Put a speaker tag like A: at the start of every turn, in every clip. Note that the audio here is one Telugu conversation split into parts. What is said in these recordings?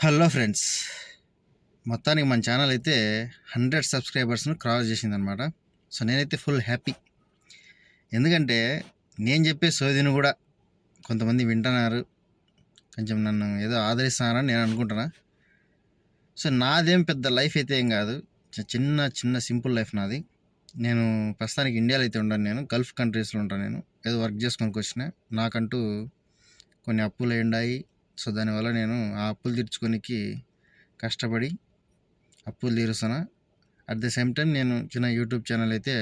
A: హలో ఫ్రెండ్స్, మొత్తానికి మన ఛానల్ అయితే 100 సబ్స్క్రైబర్స్ను క్రాస్ చేసిందనమాట. సో నేనైతే ఫుల్ హ్యాపీ. ఎందుకంటే నేను చెప్పే సోదిని కూడా కొంతమంది వింటున్నారు, కొంచెం నన్ను ఏదో ఆదరిస్తున్నారని నేను అనుకుంటున్నా. సో నాదేం పెద్ద లైఫ్ అయితే ఏం కాదు, చిన్న చిన్న సింపుల్ లైఫ్ నాది. నేను ప్రస్తుతానికి ఇండియాలో అయితే ఉండను, నేను గల్ఫ్ కంట్రీస్లో ఉంటాను. నేను ఏదో వర్క్ చేసుకొని వచ్చిన, నాకంటూ కొన్ని అప్పులు ఉన్నాయి. సో దానివల్ల నేను ఆ అప్పులు తీర్చుకోనికి కష్టపడి అప్పులు తీరుస్తున్నా. అట్ ద సేమ్ టైం నేను చిన్న యూట్యూబ్ ఛానల్ అయితే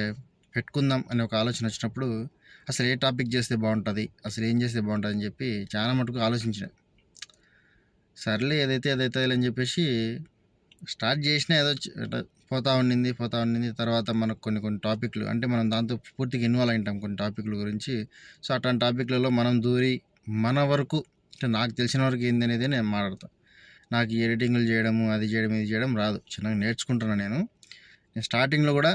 A: పెట్టుకుందాం అనే ఒక ఆలోచన వచ్చినప్పుడు అసలు ఏ టాపిక్ చేస్తే బాగుంటుంది, అసలు ఏం చేస్తే బాగుంటుంది అని చెప్పి చాలా మటుకు ఆలోచించిన. సర్లే ఏదైతే అదైతే అని చెప్పేసి స్టార్ట్ చేసిన. ఏదో పోతా ఉండింది. తర్వాత మనకు కొన్ని కొన్ని టాపిక్లు అంటే మనం దాంతో పూర్తిగా ఇన్వాల్వ్ అయింటాం కొన్ని టాపిక్ల గురించి. సో అట్లాంటి టాపిక్లలో మనం దూరి మన వరకు అంటే నాకు తెలిసిన వరకు ఏంది అనేది నేను మాట్లాడతాను. నాకు ఎడిటింగ్లు చేయడము, అది చేయడం, ఇది చేయడం రాదు, చిన్నగా నేర్చుకుంటున్నాను నేను స్టార్టింగ్లో కూడా.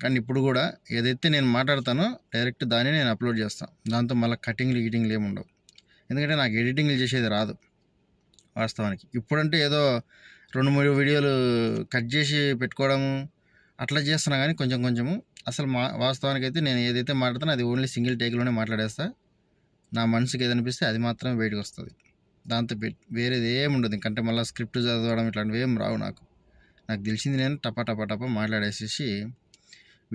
A: కానీ ఇప్పుడు కూడా ఏదైతే నేను మాట్లాడతానో డైరెక్ట్ దాన్ని నేను అప్లోడ్ చేస్తాను. దాంతో మళ్ళీ గిటింగ్లు ఏమి ఉండవు. ఎందుకంటే నాకు ఎడిటింగ్లు చేసేది రాదు వాస్తవానికి. ఇప్పుడంటే ఏదో 2-3 వీడియోలు కట్ చేసి పెట్టుకోవడము అట్లా చేస్తున్నా, కానీ కొంచెము అసలు వాస్తవానికి అయితే నేను ఏదైతే మాట్లాడతానో అది ఓన్లీ సింగిల్ టేక్లోనే మాట్లాడేస్తా. నా మనసుకి ఏదనిపిస్తే అది మాత్రమే బయటకు వస్తుంది. దాంతో వేరేది ఏమి ఉండదు. ఇంకంటే మళ్ళీ స్క్రిప్ట్ చదవడం ఇట్లాంటివి ఏం రావు నాకు తెలిసింది నేను టపా మాట్లాడేసేసి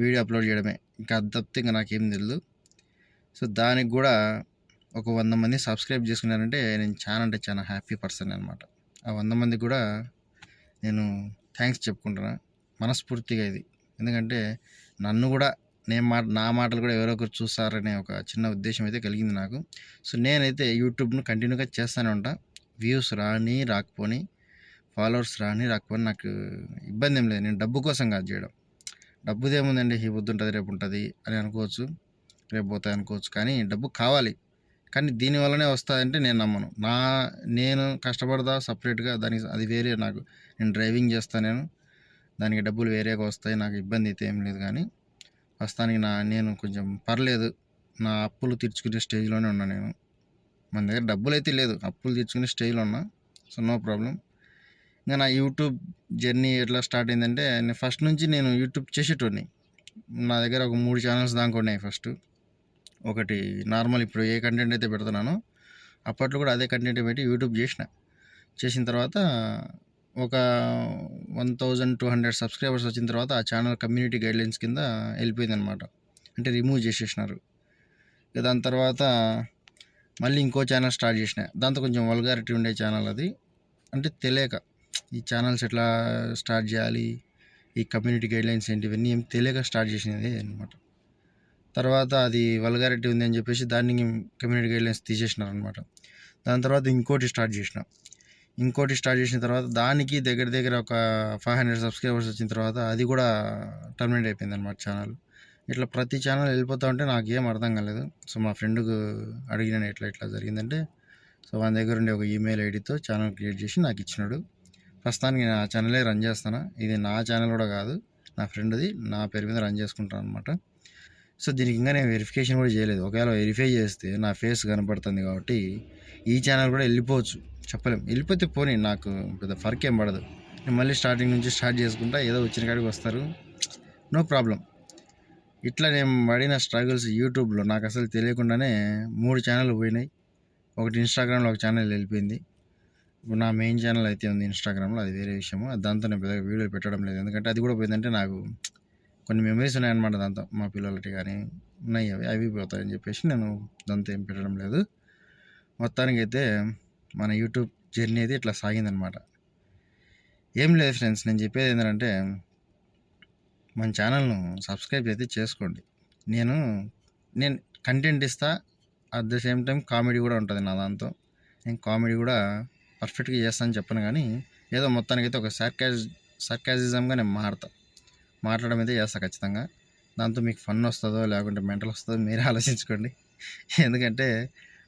A: వీడియో అప్లోడ్ చేయడమే. ఇంకా అది తప్పితే ఇంకా నాకేం తెలియదు. సో దానికి కూడా ఒక 100 మంది సబ్స్క్రైబ్ చేసుకున్నారంటే నేను చాలా అంటే చాలా హ్యాపీ పర్సన్ అనమాట. ఆ 100 మందికి కూడా నేను థ్యాంక్స్ చెప్పుకుంటున్నా మనస్ఫూర్తిగా. ఇది ఎందుకంటే నన్ను కూడా నా మాటలు కూడా ఎవరో ఒకరు చూస్తారనే ఒక చిన్న ఉద్దేశం అయితే కలిగింది నాకు. సో నేనైతే యూట్యూబ్ను కంటిన్యూగా చేస్తూనే ఉంటా. వ్యూస్ రాని రాకపోని, ఫాలోవర్స్ రాని రాకపోని నాకు ఇబ్బంది ఏం లేదు. నేను డబ్బు కోసం కాదు చేయడం. డబ్బుదేముందండి, ఈ పొద్దు ఉంటుంది రేపు ఉంటుంది అని అనుకోవచ్చు, రేపు పోతాయి అనుకోవచ్చు, కానీ డబ్బు కావాలి. కానీ దీనివల్లనే వస్తుందంటే నేను నమ్మను. నేను కష్టపడతా సపరేట్గా దానికి, అది వేరే. నేను డ్రైవింగ్ చేస్తాను, దానికి డబ్బులు వేరేగా వస్తాయి, నాకు ఇబ్బంది అయితే ఏం లేదు. కానీ ప్రస్తుతానికి నేను కొంచెం పర్లేదు, నా అప్పులు తీర్చుకునే స్టేజ్లోనే ఉన్నా నేను. మన దగ్గర డబ్బులు అయితే లేదు, అప్పులు తీర్చుకునే స్టేజ్లో ఉన్నా. So no problem. ఇంకా నా యూట్యూబ్ జర్నీ ఎట్లా స్టార్ట్ అయిందంటే, నేను ఫస్ట్ నుంచి నేను యూట్యూబ్ చేసేటోడిని. నా దగ్గర ఒక 3 ఛానల్స్ దాకా ఉన్నాయి. ఫస్ట్ ఒకటి నార్మల్, ఇప్పుడు ఏ కంటెంట్ అయితే పెడుతున్నానో అప్పట్లో కూడా అదే కంటెంట్ పెట్టి యూట్యూబ్ చేసిన తర్వాత ఒక 1200 సబ్స్క్రైబర్స్ వచ్చిన తర్వాత ఆ ఛానల్ కమ్యూనిటీ గైడ్లైన్స్ కింద వెళ్ళిపోయింది అనమాట. అంటే రిమూవ్ చేసేసినారు. దాని తర్వాత మళ్ళీ ఇంకో ఛానల్ స్టార్ట్ చేసిన. దాంతో కొంచెం వల్గారిటీ ఉండే ఛానల్ అది. అంటే తెలియక ఈ ఛానల్స్ ఎట్లా స్టార్ట్ చేయాలి, ఈ కమ్యూనిటీ గైడ్లైన్స్ ఏంటి, ఇవన్నీ ఏం తెలియక స్టార్ట్ చేసినది అనమాట. తర్వాత అది వల్గారిటీ ఉంది అని చెప్పేసి దాన్ని కమ్యూనిటీ గైడ్లైన్స్ తీసేసినారు అనమాట. దాని తర్వాత ఇంకోటి స్టార్ట్ చేసిన తర్వాత దానికి దగ్గర ఒక 500 సబ్స్క్రైబర్స్ వచ్చిన తర్వాత అది కూడా టర్మినేట్ అయిపోయింది అనమాట ఛానల్. ఇట్లా ప్రతి ఛానల్ వెళ్ళిపోతూ ఉంటే నాకు ఏం అర్థం కాలేదు. సో మా ఫ్రెండ్కు అడిగినాను ఎట్లా జరిగిందంటే, సో మన దగ్గర ఉండే ఒక ఈమెయిల్ ఐడితో ఛానల్ క్రియేట్ చేసి నాకు ఇచ్చినాడు. ప్రస్తుతానికి నేను ఆ ఛానలే రన్ చేస్తాను. ఇది నా ఛానల్ కూడా కాదు, నా ఫ్రెండ్ది, నా పేరు మీద రన్ చేసుకుంటాను అనమాట. సో దీనికి ఇంకా నేను వెరిఫికేషన్ కూడా చేయలేదు. ఒకవేళ వెరిఫై చేస్తే నా ఫేస్ కనపడుతుంది కాబట్టి ఈ ఛానల్ కూడా వెళ్ళిపోవచ్చు, చెప్పలేం. వెళ్ళిపోతే పోనీ, నాకు పెద్ద ఫర్క్ ఏం పడదు. నేను మళ్ళీ స్టార్టింగ్ నుంచి స్టార్ట్ చేసుకుంటా, ఏదో వచ్చిన కాడికి వస్తారు, నో ప్రాబ్లం. ఇట్లా నేను పడిన స్ట్రగుల్స్ యూట్యూబ్లో నాకు అసలు తెలియకుండానే 3 ఛానల్ పోయినాయి. ఒకటి ఇన్స్టాగ్రామ్లో ఒక ఛానల్ వెళ్ళిపోయింది. ఇప్పుడు నా మెయిన్ ఛానల్ అయితే ఉంది ఇన్స్టాగ్రామ్లో, అది వేరే విషయము. దాంతో నేను పెద్దగా వీడియోలు పెట్టడం లేదు. ఎందుకంటే అది కూడా పోయిందంటే నాకు కొన్ని మెమరీస్ ఉన్నాయన్నమాట దాంతో. మా పిల్లలకి కానీ ఉన్నాయి, అవి పోతాయని చెప్పేసి నేను దాంతో ఏం పెట్టడం లేదు. మొత్తానికి అయితే మన యూట్యూబ్ జర్నీ అయితే ఇట్లా సాగిందనమాట. ఏం లేదు ఫ్రెండ్స్, నేను చెప్పేది ఏంటంటే మన ఛానల్ను సబ్స్క్రైబ్ అయితే చేసుకోండి. నేను కంటెంట్ ఇస్తా, at the same time comedy కూడా ఉంటుంది నా దాంతో. నేను కామెడీ కూడా పర్ఫెక్ట్గా చేస్తానని చెప్పను, కానీ ఏదో మొత్తానికైతే ఒక సర్కాసిజంగా నేను మాట్లాడడం అయితే చేస్తా ఖచ్చితంగా. దాంతో మీకు ఫన్ వస్తుందో లేకుంటే మెంటల్ వస్తుందో మీరే ఆలోచించుకోండి. ఎందుకంటే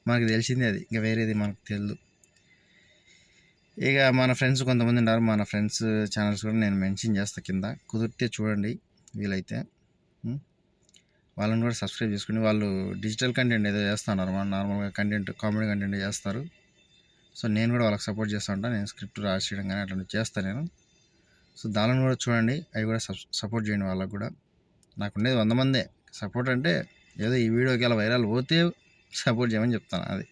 A: మనకు తెలిసిందే అది, ఇంకా వేరేది మనకు తెలియదు. ఇక మన ఫ్రెండ్స్ కొంతమంది ఉన్నారు, మన ఫ్రెండ్స్ ఛానల్స్ కూడా నేను మెన్షన్ చేస్తాను కింద, కుదిరితే చూడండి వీలైతే. వాళ్ళని కూడా సబ్స్క్రైబ్ చేసుకోండి. వాళ్ళు డిజిటల్ కంటెంట్ ఏదో చేస్తున్నారు, నార్మల్గా కామెడీ కంటెంట్ చేస్తారు. సో నేను కూడా వాళ్ళకి సపోర్ట్ చేస్తూ ఉంటాను. నేను స్క్రిప్ట్ రాసేయడం కానీ అట్లాంటివి చేస్తాను నేను. సో దానిని కూడా చూడండి, అవి కూడా సపోర్ట్ చేయండి వాళ్ళకు కూడా. నాకు ఉండేది 100 మందే సపోర్ట్. అంటే ఏదో ఈ వీడియోకి అలా వైరల్ పోతే సపోర్ట్ చేయమని చెప్తాను, అది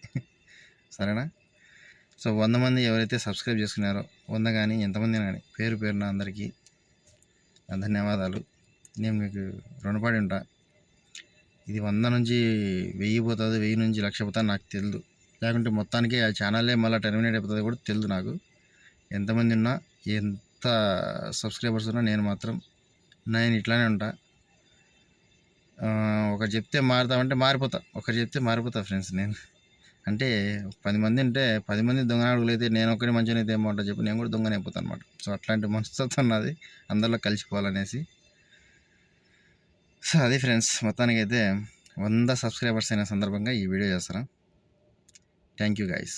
A: సరేనా. సో 100 మంది ఎవరైతే సబ్స్క్రైబ్ చేసుకున్నారో 100 కానీ ఎంతమంది కానీ పేరు పేరున అందరికీ ధన్యవాదాలు. నేను మీకు రుణపడి ఉంటా. ఇది 100 నుంచి 1000 పోతుంది, 1000 నుంచి 1,00,000 పోతుంది నాకు తెలియదు. లేకుంటే మొత్తానికి ఆ ఛానల్లే మళ్ళీ టెర్మినేట్ అయిపోతుంది కూడా తెలియదు నాకు. ఎంతమంది ఉన్నా ఎంత సబ్స్క్రైబర్స్ ఉన్నా నేను ఇట్లానే ఉంటా. ఒకరు చెప్తే మారుతామంటే ఒకరు చెప్తే మారిపోతా ఫ్రెండ్స్. నేను అంటే 10 మంది ఉంటే 10 మంది దొంగనాడుగులు అయితే నేను ఒక్కడే మంచిగా అయితే ఏమంటా చెప్పి నేను కూడా దొంగనే అయిపోతాను అనమాట. సో అట్లాంటి మనస్తత్వం నాది, అందరిలో కలిసిపోవాలనేసి. సో అది ఫ్రెండ్స్, మొత్తానికైతే 100 సబ్స్క్రైబర్స్ అయిన సందర్భంగా ఈ వీడియో చేస్తాను. Thank you guys.